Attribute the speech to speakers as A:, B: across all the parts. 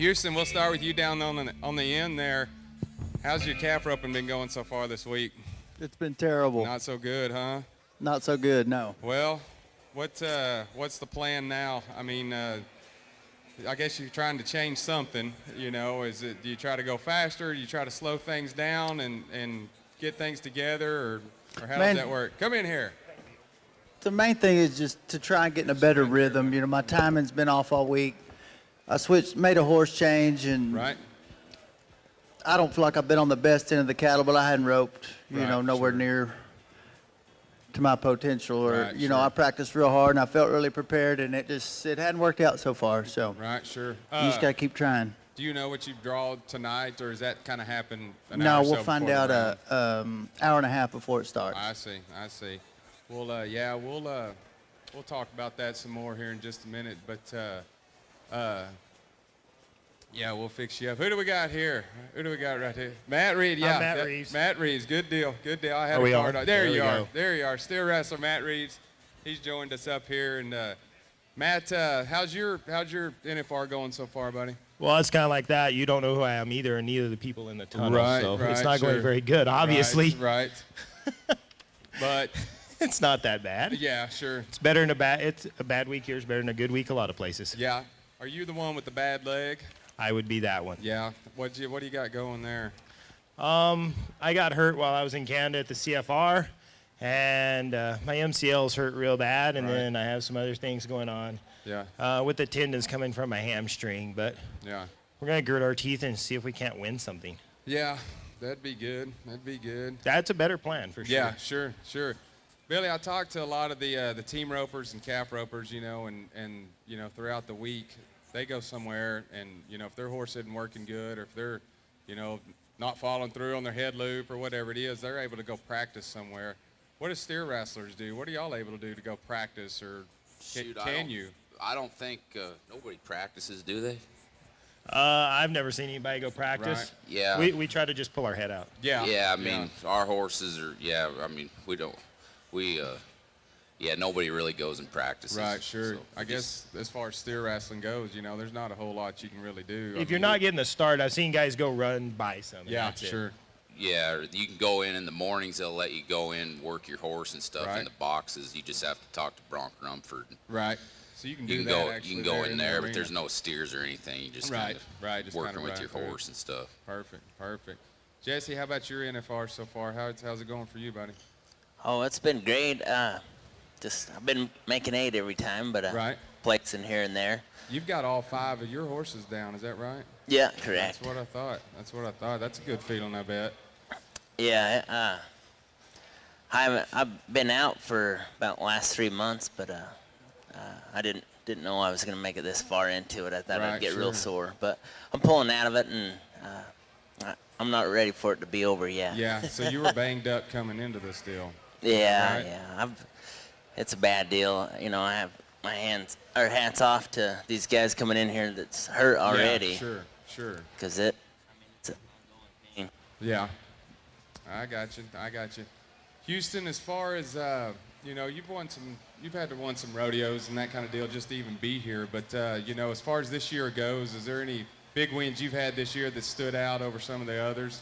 A: Houston, we'll start with you down on the end there. How's your calf roping been going so far this week?
B: It's been terrible.
A: Not so good, huh?
B: Not so good, no.
A: Well, what's the plan now? I mean, I guess you're trying to change something, you know. Do you try to go faster? Do you try to slow things down and get things together, or how does that work? Come in here.
B: The main thing is just to try and get in a better rhythm. You know, my timing's been off all week. I made a horse change, and
A: right.
B: I don't feel like I've been on the best end of the cattle, but I hadn't roped, nowhere
A: sure.
B: near to my potential. Or,
A: Right,
B: you know,
A: sure.
B: I practiced real hard, and I felt really prepared, and it hadn't worked out so far. So
A: Right, sure.
B: you just got to keep trying.
A: Do you know what you've drawn tonight, or does that kind of happen an
B: No,
A: hour or so
B: we'll find
A: before
B: out
A: the round?
B: hour and a half before it starts.
A: I see. Well, we'll talk about that some more here in just a minute, but we'll fix you up. Who do we got here? Who do we got right here? Matt Reed. Yeah,
C: I'm Matt Reeves.
A: Matt Reeves. Good deal. I had
C: Are
A: a
C: we
A: card.
C: on?
A: There
C: There
A: you
C: we
A: are.
C: go.
A: There you are. Steer wrestler Matt Reeves. He's joined us up here, and Matt, how's your NFR going so far, buddy?
C: Well, it's kind of like that. You don't know who I am either, and neither the people in the tunnel.
A: Right,
C: so
A: right,
C: it's not
A: sure.
C: going very good, obviously.
A: Right. But
C: It's not that bad.
A: yeah, sure.
C: It's better than it's a bad week here is better than a good week a lot of places.
A: Yeah. Are you the one with the bad leg?
C: I would be that one.
A: Yeah. What do you got going there?
C: I got hurt while I was in Canada at the CFR, and my MCL's hurt real bad, and
A: Right.
C: then I have some other things going on
A: Yeah.
C: with the tendons coming from my hamstring. But
A: Yeah.
C: we're going to grit our teeth and see if we can't win something.
A: Yeah. That'd be good.
C: That's a better plan for sure.
A: Yeah, sure. Billy, I talked to a lot of the team ropers and calf ropers, you know, and you know, throughout the week, they go somewhere, and you know, if their horse isn't working good, or if they're, you know, not following through on their head loop or whatever it is, they're able to go practice somewhere. What do steer wrestlers do? What are y'all able to do to go practice, or can you?
D: I don't think nobody practices, do they?
C: I've never seen anybody go practice.
A: Right.
D: Yeah.
C: We try to just pull our head out.
A: Yeah.
D: Yeah, I mean, our horses are, nobody really goes and practices.
A: Right, sure.
D: So
A: I guess as far as steer wrestling goes, you know, there's not a whole lot you can really do.
C: If you're not getting the start, I've seen guys go run by some. and
A: yeah,
C: that's it.
A: sure.
D: Yeah, or you can go in the mornings, they'll let you go in, work your horse and stuff
A: Right.
D: in the boxes. You just have to talk to Bronk Rumford.
A: Right. So you can do
D: You can
A: that
D: go,
A: actually
D: you can go in
A: the
D: there, but
A: arena.
D: there's no steers or anything. You just
A: Right,
D: kind of
A: right, just
D: working
A: kinda
D: with your
A: ride through.
D: horse and stuff.
A: Perfect. Jesse, how about your NFR so far? How's it going for you, buddy?
E: Oh, it's been great. I've been making 8 every time, but
A: Right.
E: flexing here and there.
A: You've got all 5 of your horses down, is that right?
E: Yeah, correct.
A: That's what I thought. That's a good feeling, I bet.
E: Yeah, I've been out for about the last 3 months, but I didn't know I was gonna make it this far into it. I thought
A: Right,
E: I'd get
A: sure.
E: real sore, but I'm pulling out of it, and I'm not ready for it to be over yet.
A: Yeah, so you were banged up coming into this deal.
E: Yeah,
A: Right.
E: yeah. It's a bad deal. You know, I have my hats off to these guys coming in here that's hurt already.
A: Yeah, sure.
E: Because it's a pain.
A: Yeah. I got you. Houston, as far as you know, you've had to win some rodeos and that kind of deal just to even be here. But you know, as far as this year goes, is there any big wins you've had this year that stood out over some of the others?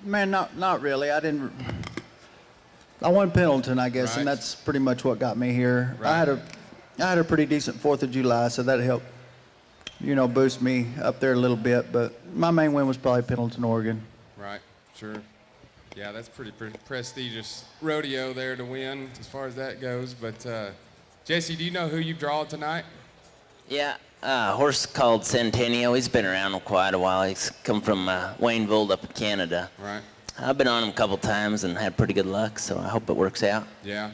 B: Man, not really. I won Pendleton, I guess,
A: Right.
B: and that's pretty much what got me here.
A: Right.
B: I had a pretty decent 4th of July, so that helped, you know, boost me up there a little bit. But my main win was probably Pendleton, Oregon.
A: Right, sure. Yeah, that's pretty prestigious rodeo there to win as far as that goes. But Jesse, do you know who you've drawn tonight?
E: Yeah, a horse called Centennial. He's been around quite a while. He's come from Wayneville up in Canada.
A: Right.
E: I've been on him a couple times and had pretty good luck, so I hope it works out.
A: Yeah.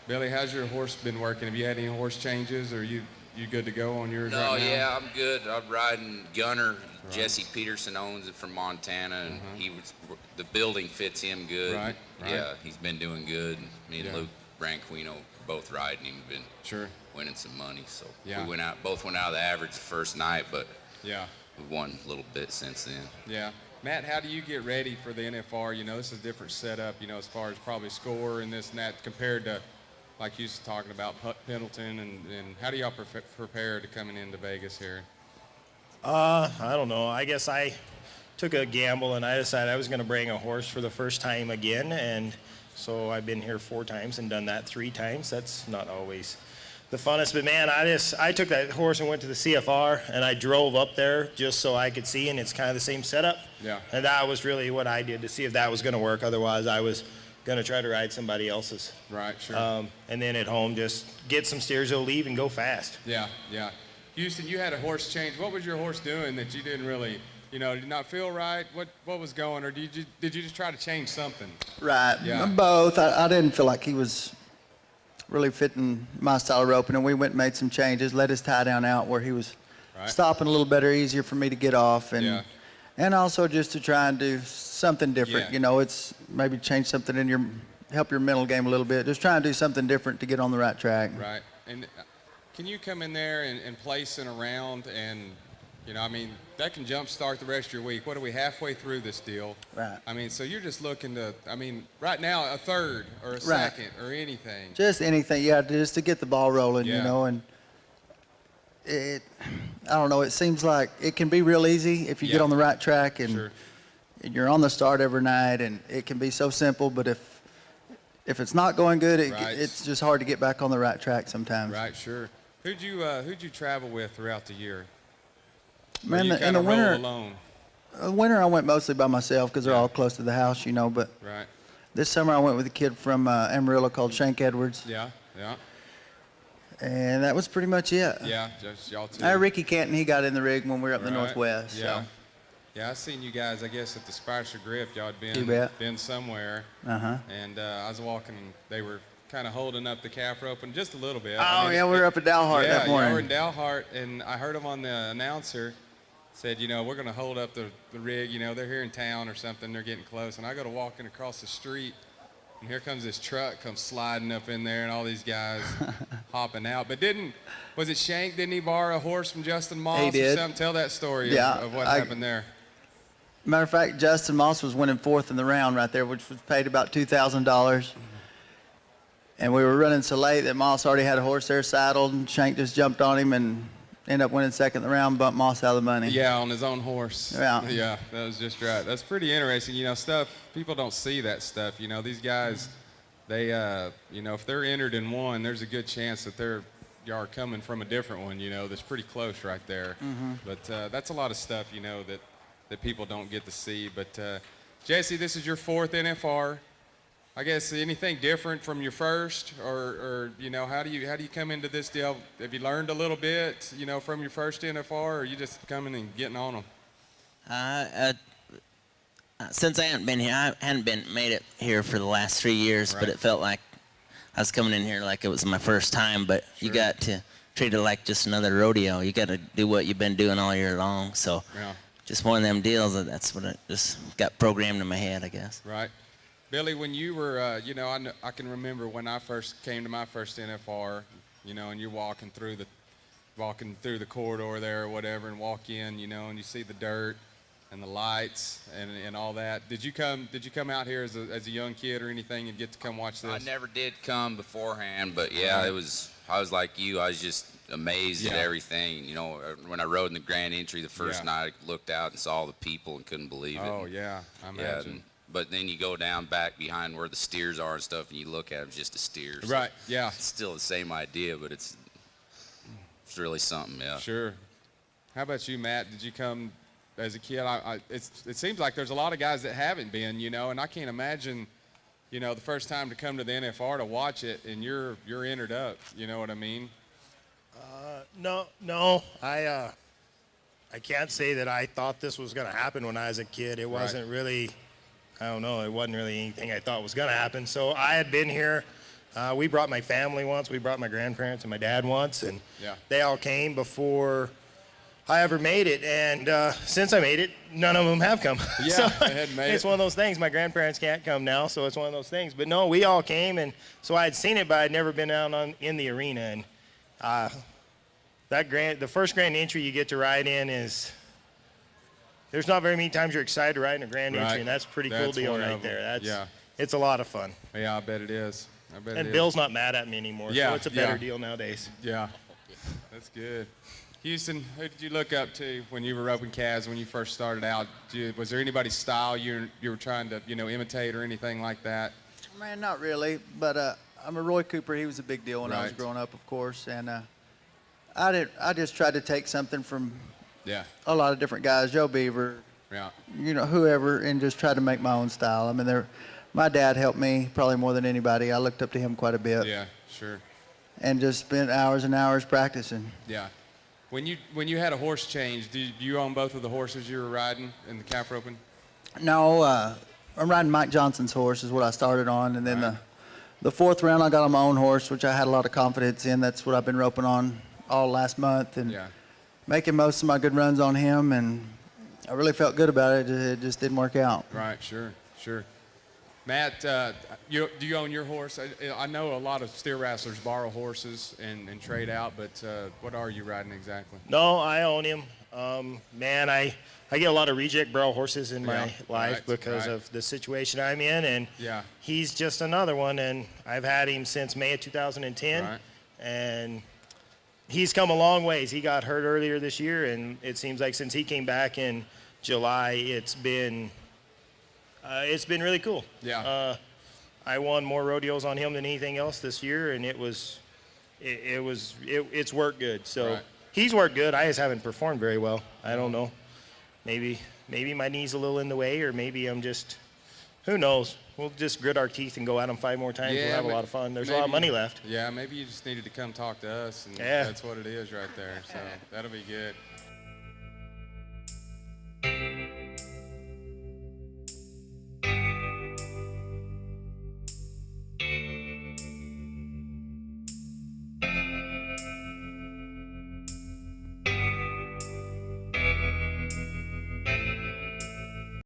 A: Billy, how's your horse been working? Have you had any horse changes, or you good to go on yours
D: No,
A: right now?
D: yeah, I'm good. I'm riding Gunner. Jesse Peterson owns it from Montana, and the building fits him good.
A: Right.
D: Yeah, he's been doing good. Me and
A: Yeah.
D: Luke Branquino both riding him. Been
A: Sure.
D: winning some money. So
A: Yeah.
D: we both went out of the average the first night, but
A: Yeah.
D: we've won a little bit since then.
A: Yeah. Matt, how do you get ready for the NFR? You know, this is a different setup, you know, as far as probably score and this and that compared to, like you was talking about, Pendleton, and how do y'all prepare to coming into Vegas here?
C: I don't know. I guess I took a gamble and I decided I was going to bring a horse for the first time again. And so I've been here 4 times and done that 3 times. That's not always the funnest. But man, I took that horse and went to the CFR and I drove up there just so I could see, and it's kind of the same setup.
A: Yeah.
C: And that was really what I did to see if that was going to work. Otherwise, I was going to try to ride somebody else's.
A: Right, sure.
C: And then at home, just get some steers that'll leave and go fast.
A: Yeah, yeah. Houston, you had a horse change. What was your horse doing that you didn't really, did not feel right? What was going, or did you just try to change something?
B: Right.
A: Yeah.
B: Both. I didn't feel like he was really fitting my style of roping, and we went and made some changes, let his tie down out where he was
A: Right.
B: stopping a little better, easier for me to get off, and
A: Yeah.
B: and also just to try and do something different.
A: Yeah.
B: It's maybe change something in help your mental game a little bit. Just try and do something different to get on the right track.
A: Right. And can you come in there and place in a round and, that can jumpstart the rest of your week. What are we, halfway through this deal?
B: Right.
A: So you're just looking to, right now, a third or a second or anything.
B: Just anything, yeah, just to get the ball rolling,
A: Yeah.
B: and I don't know, it seems like it can be real easy if you get
A: Yeah.
B: on the right track and
A: Sure.
B: you're on the start every night, and it can be so simple, but if it's not going good,
A: Right.
B: it's just hard to get back on the right track sometimes.
A: Right, sure. Who'd you travel with throughout the year? Or
B: Man,
A: you
B: in
A: kinda
B: the winter,
A: roll alone?
B: winter I went mostly by myself because they're
A: Yeah.
B: all close to the house, but
A: Right.
B: this summer I went with a kid from Amarillo called Shank Edwards,
A: Yeah, yeah,
B: and that was pretty much it.
A: yeah. Just y'all two.
B: Ricky Canton, he got in the rig when we were up in the
A: Right.
B: Northwest.
A: Yeah.
B: So.
A: Yeah, I seen you guys, I guess, at the Spicer Grip. Y'all had
B: You bet.
A: been somewhere.
B: Uh-huh.
A: And I was walking, they were kind of holding up the calf rope and just a little bit.
B: Oh, yeah, we were up at Dalhart that morning.
A: Yeah, you were in Dalhart, and I heard him on the announcer said, we're going to hold up the rig. They're here in town or something. They're getting close. And I go to walking across the street, and here comes this truck comes sliding up in there, and all these guys hopping out. But was it Shank? Didn't he borrow a horse from Justin Moss
B: He
A: or
B: did.
A: something? Tell that story
B: Yeah,
A: of what happened there.
B: Matter of fact, Justin Moss was winning 4th in the round right there, which was paid about $2,000. And we were running so late that Moss already had a horse there saddled, and Shank just jumped on him and ended up winning 2nd in the round, bumped Moss out of the money.
A: Yeah, on his own horse.
B: Yeah.
A: Yeah, that was just right. That's pretty interesting. Stuff, people don't see that stuff. These guys, they, if they're entered in one, there's a good chance that y'all are coming from a different one, that's pretty close right there. But that's a lot of stuff, that people don't get to see. But Jesse, this is your 4th NFR. I guess anything different from your first, or how do you come into this deal? Have you learned a little bit, from your first NFR, or are you just coming and getting on them?
E: Since I hadn't been here, I hadn't made it here for the last 3 years,
A: Right.
E: but it felt like I was coming in here like it was my first time. But you
A: Sure.
E: got to treat it like just another rodeo. You got to do what you've been doing all year long. So
A: Yeah.
E: just one of them deals. That's what I just got programmed in my head, I guess.
A: Right. Billy, when you were, I can remember when I first came to my first NFR, and you're walking through the corridor there or whatever, and walk in, and you see the dirt and the lights and all that. Did you come out here as a young kid or anything and get to come watch this?
D: I never did come beforehand, but yeah,
A: Right.
D: I was like you. I was just amazed at
A: Yeah.
D: everything. When I rode in the Grand Entry the first
A: Yeah.
D: night, I looked out and saw the people and couldn't believe it.
A: Oh yeah, I
D: Yeah,
A: imagine.
D: but then you go down back behind where the steers are and stuff, and you look at them, it's just a steer. So
A: Right. Yeah.
D: It's still the same idea, but it's really something. Yeah.
A: Sure. How about you, Matt? Did you come as a kid? It seems like there's a lot of guys that haven't been, and I can't imagine, the first time to come to the NFR to watch it, and you're entered up. You know what I mean?
C: No, I can't say that I thought this was going to happen when I was a kid. It wasn't really, I don't know, it wasn't really anything I thought was going to happen. So I had been here. We brought my family once. We brought my grandparents and my dad once, and
A: Yeah.
C: they all came before I ever made it. And since I made it, none of them have come.
A: Yeah,
C: So
A: they hadn't made
C: it's
A: it.
C: one of those things. My grandparents can't come now, so it's one of those things. But no, we all came, and so I had seen it, but I'd never been out in the arena. And the first Grand Entry you get to ride in is, there's not very many times you're excited to ride in a Grand
A: Right.
C: Entry, and that's a pretty cool
A: That's
C: deal
A: one
C: right
A: of 'em.
C: there.
A: Yeah.
C: It's a lot of fun.
A: Yeah, I bet it is.
C: And Bill's not mad at me anymore,
A: Yeah,
C: so it's a better
A: yeah.
C: deal nowadays.
A: Yeah. That's good. Houston, who did you look up to when you were roping calves when you first started out? Was there anybody's style you were trying to imitate or anything like that?
B: Man, not really, but I'm a Roy Cooper. He was a big deal when I was
A: Right.
B: growing up, of course, and I just tried to take something from
A: Yeah,
B: a lot of different guys, Joe Beaver,
A: yeah,
B: whoever, and just try to make my own style. I mean, my dad helped me probably more than anybody. I looked up to him quite a bit,
A: yeah, sure,
B: and just spent hours and hours practicing.
A: yeah. When you had a horse change, do you own both of the horses you were riding in the calf roping?
B: No, I'm riding Mike Johnson's horse is what I started on, and then
A: Right.
B: the fourth round I got on my own horse, which I had a lot of confidence in. That's what I've been roping on all last month, and
A: Yeah,
B: making most of my good runs on him, and I really felt good about it. It just didn't work out.
A: right, sure. Matt, do you own your horse? I know a lot of steer wrestlers borrow horses and trade out, but what are you riding exactly?
C: No, I own him. Man, I get a lot of reject barrel horses in my
A: Yeah,
C: life
A: right,
C: because
A: right.
C: of the situation I'm in, and
A: Yeah.
C: he's just another one. And I've had him since May of 2010,
A: Right.
C: and he's come a long ways. He got hurt earlier this year, and it seems like since he came back in July, it's been really cool.
A: Yeah.
C: I won more rodeos on him than anything else this year, and it's worked good. So
A: Right.
C: he's worked good. I just haven't performed very well. I don't know. Maybe my knee's a little in the way, or maybe I'm just, who knows? We'll just grit our teeth and go at them 5 more times. We'll have a lot of fun. There's a lot of money left.
A: Yeah, maybe you just needed to come talk to us, and
C: Yeah.
A: that's what it is right there. So that'll be good.